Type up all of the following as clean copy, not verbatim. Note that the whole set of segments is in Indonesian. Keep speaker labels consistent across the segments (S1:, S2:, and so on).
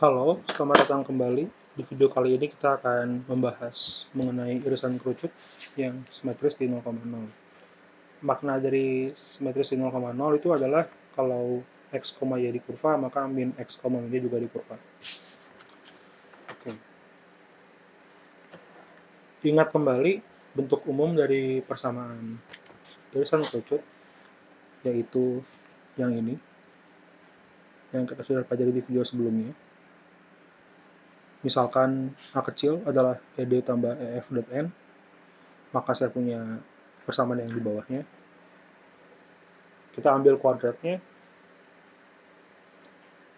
S1: Halo, selamat datang kembali. Di video kali ini kita akan membahas mengenai irisan kerucut yang simetris di 0,0. Makna dari simetris di 0,0 itu adalah kalau x, y di kurva, maka min x, y juga di kurva. Oke. Ingat kembali bentuk umum dari persamaan irisan kerucut, yaitu yang ini, yang kita sudah pelajari di video sebelumnya. Misalkan A kecil adalah ED tambah EF dot N, maka saya punya persamaan yang di bawahnya. Kita ambil kuadratnya.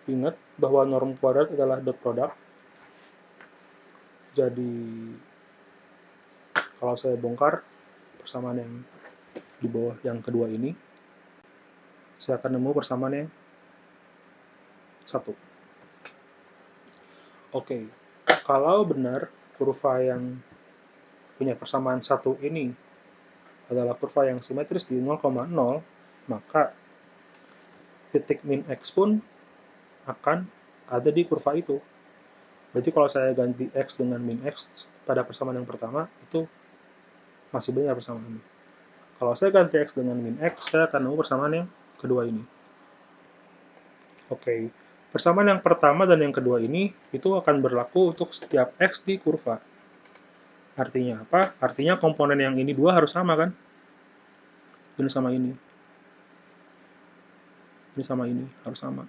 S1: Ingat bahwa norm kuadrat adalah dot product. Jadi kalau saya bongkar persamaan yang di bawah yang kedua ini, saya akan nemu persamaan yang 1. Oke, kalau benar kurva yang punya persamaan 1 ini adalah kurva yang simetris di 0,0, maka titik min x pun akan ada di kurva itu. Berarti kalau saya ganti x dengan min x pada persamaan yang pertama, itu masih benar persamaan. Kalau saya ganti x dengan min x, saya akan nemu persamaan yang kedua ini. Oke, persamaan yang pertama dan yang kedua ini itu akan berlaku untuk setiap x di kurva. Artinya apa? Artinya komponen yang ini dua harus sama kan? Ini sama ini. Ini sama ini, harus sama.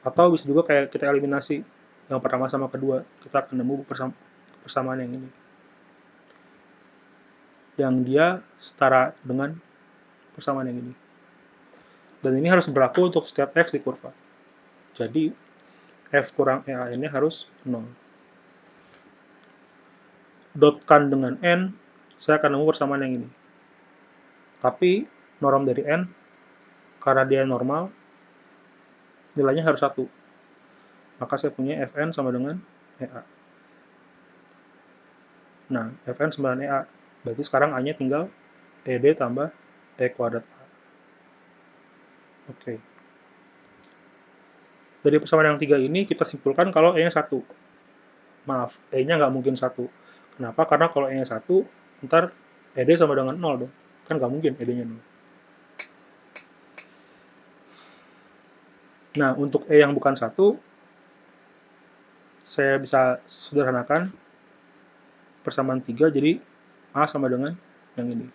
S1: Atau bisa juga kayak kita eliminasi yang pertama sama kedua, kita akan nemu persamaan yang ini. Yang dia setara dengan persamaan yang ini. Dan ini harus berlaku untuk setiap x di kurva. Jadi f kurang EAN-nya harus 0. Dotkan dengan n, saya akan nemu persamaan yang ini. Tapi norm dari n, karena dia normal, nilainya harus 1. Maka saya punya Fn sama dengan EA. Nah, Fn sama dengan EA. Berarti sekarang A-nya tinggal ED tambah E kuadrat A. Oke. Dari persamaan yang 3 ini, kita simpulkan kalau E-nya 1. Maaf, E-nya nggak mungkin 1. Kenapa? Karena kalau E-nya 1, ntar ED sama dengan 0 dong. Kan nggak mungkin ED-nya 0. Nah, untuk E yang bukan 1, saya bisa sederhanakan persamaan 3, jadi A sama dengan yang ini.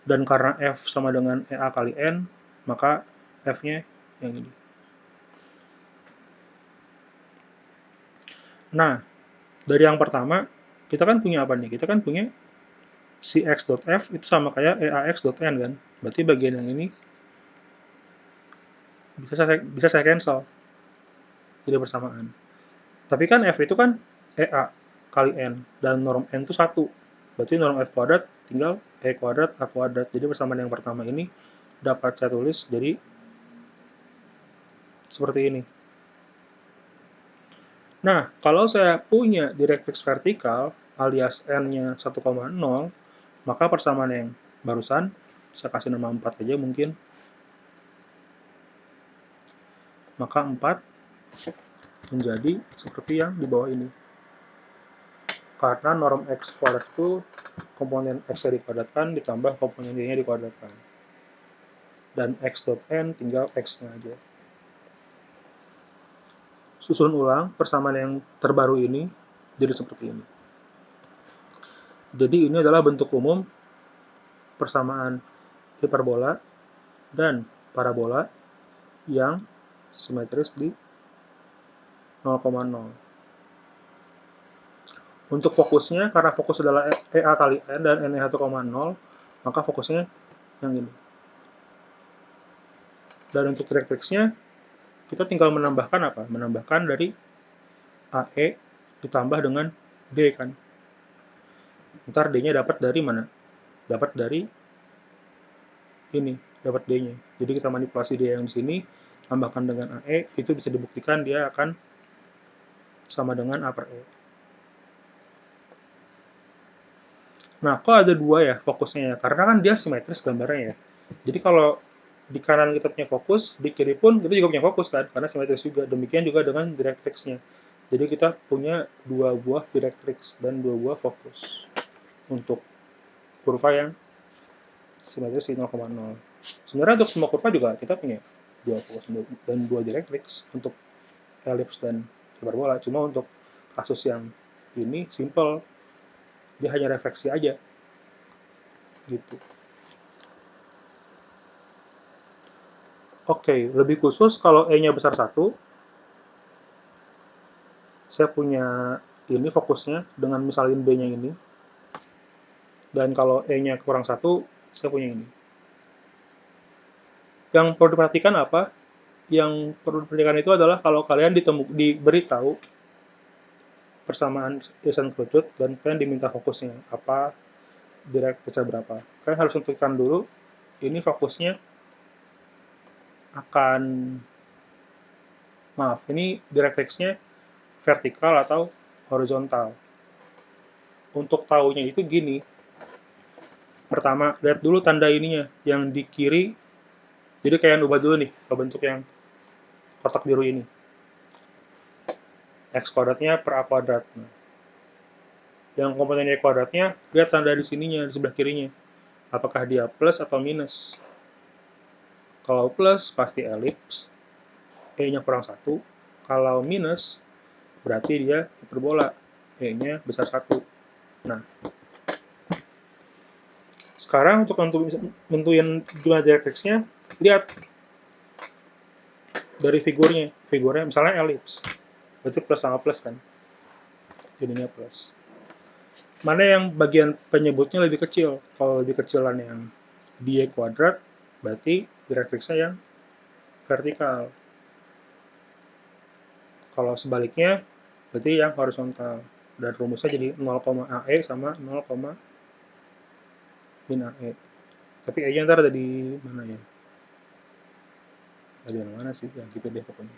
S1: Dan karena F sama dengan EA kali N, maka F-nya yang ini. Nah, dari yang pertama, kita kan punya apa nih? Kita kan punya si x.f itu sama kayak EAX.n kan? Berarti bagian yang ini bisa saya cancel jadi persamaan. Tapi kan F itu kan EA kali N, dan norm N itu 1. Berarti norm F kuadrat tinggal E kuadrat A kuadrat. Jadi persamaan yang pertama ini dapat saya tulis jadi seperti ini. Nah, kalau saya punya directrix vertikal alias N-nya 1,0, maka persamaan yang barusan, saya kasih nama 4 aja mungkin, maka 4 menjadi seperti yang di bawah ini. Karena norm X kuadrat itu komponen X-nya dikuadratkan ditambah komponen Y-nya dikuadratkan. Dan X.N tinggal X-nya aja. Susun ulang persamaan yang terbaru ini jadi seperti ini. Jadi ini adalah bentuk umum persamaan hiperbola dan parabola yang simetris di 0,0. Untuk fokusnya, karena fokus adalah EA kali N dan N-nya 1,0, maka fokusnya yang ini. Dan untuk directrixnya, kita tinggal menambahkan apa? Menambahkan dari AE ditambah dengan D kan. Ntar D-nya dapat dari mana? Dapat dari ini, dapat D-nya. Jadi kita manipulasi D yang di sini, tambahkan dengan AE, itu bisa dibuktikan dia akan sama dengan A per E. Nah, kok ada dua ya fokusnya ya? Karena kan dia simetris gambarnya ya. Jadi kalau di kanan kita punya fokus, di kiri pun kita juga punya fokus kan, karena simetris juga. Demikian juga dengan directrix-nya. Jadi kita punya dua buah directrix dan dua buah fokus untuk kurva yang simetris di 0,0. Sebenarnya untuk semua kurva juga kita punya dua fokus dan dua directrix untuk elips dan hiperbola. Cuma untuk kasus yang ini simple, dia hanya refleksi aja gitu. Oke, lebih khusus kalau E-nya besar 1, saya punya ini fokusnya dengan misalin B-nya ini. Dan kalau E-nya kurang 1, saya punya ini. Yang perlu diperhatikan apa? Yang perlu diperhatikan itu adalah kalau kalian diberitahu persamaan irisan kerucut dan kalian diminta fokusnya apa, directrix berapa. Kalian harus tentukan dulu ini fokusnya akan, maaf, ini directrix-nya vertikal atau horizontal. Untuk tahunya itu gini, pertama lihat dulu tanda ininya yang di kiri, jadi kayak ubah dulu nih ke bentuk yang kotak biru ini, x kuadratnya per a kuadrat. Nah, yang komponen y kuadratnya lihat tanda di sininya, di sebelah kirinya, apakah dia plus atau minus. Kalau plus pasti elips, e-nya kurang 1. Kalau minus berarti dia hiperbola, e-nya besar 1. Nah, sekarang untuk nentuin jumlah directrix-nya, lihat dari figurnya misalnya elips, berarti plus sama plus kan, jadinya plus. Mana yang bagian penyebutnya lebih kecil? Kalau lebih kecilan yang y kuadrat, berarti directrix-nya yang vertikal. Kalau sebaliknya, berarti yang horizontal. Dan rumusnya jadi 0,AE sama 0, min AE. Tapi E-nya ntar ada di mana ya? Ada yang mana sih? Ya gitu deh pokoknya.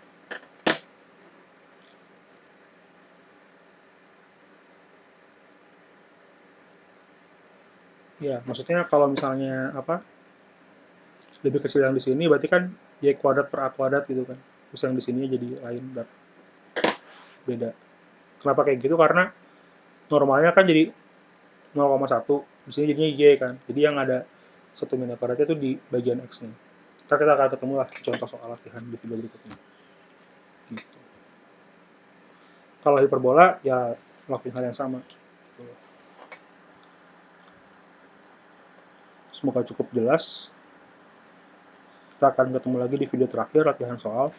S1: Ya, maksudnya kalau misalnya apa? Lebih kecil yang di sini berarti kan y kuadrat per a kuadrat gitu kan. Terus yang di sini jadi lain, beda. Kenapa kayak gitu? Karena normalnya kan jadi 0,1, di sini jadinya y kan. Jadi yang ada 1 min kuadratnya itu di bagian x-nya. Ntar kita akan ketemu lah contoh soal latihan di video berikutnya. Gitu. Kalau hiperbola ya ngelakuin hal yang sama. Semoga cukup jelas. Kita akan ketemu lagi di video terakhir latihan soal.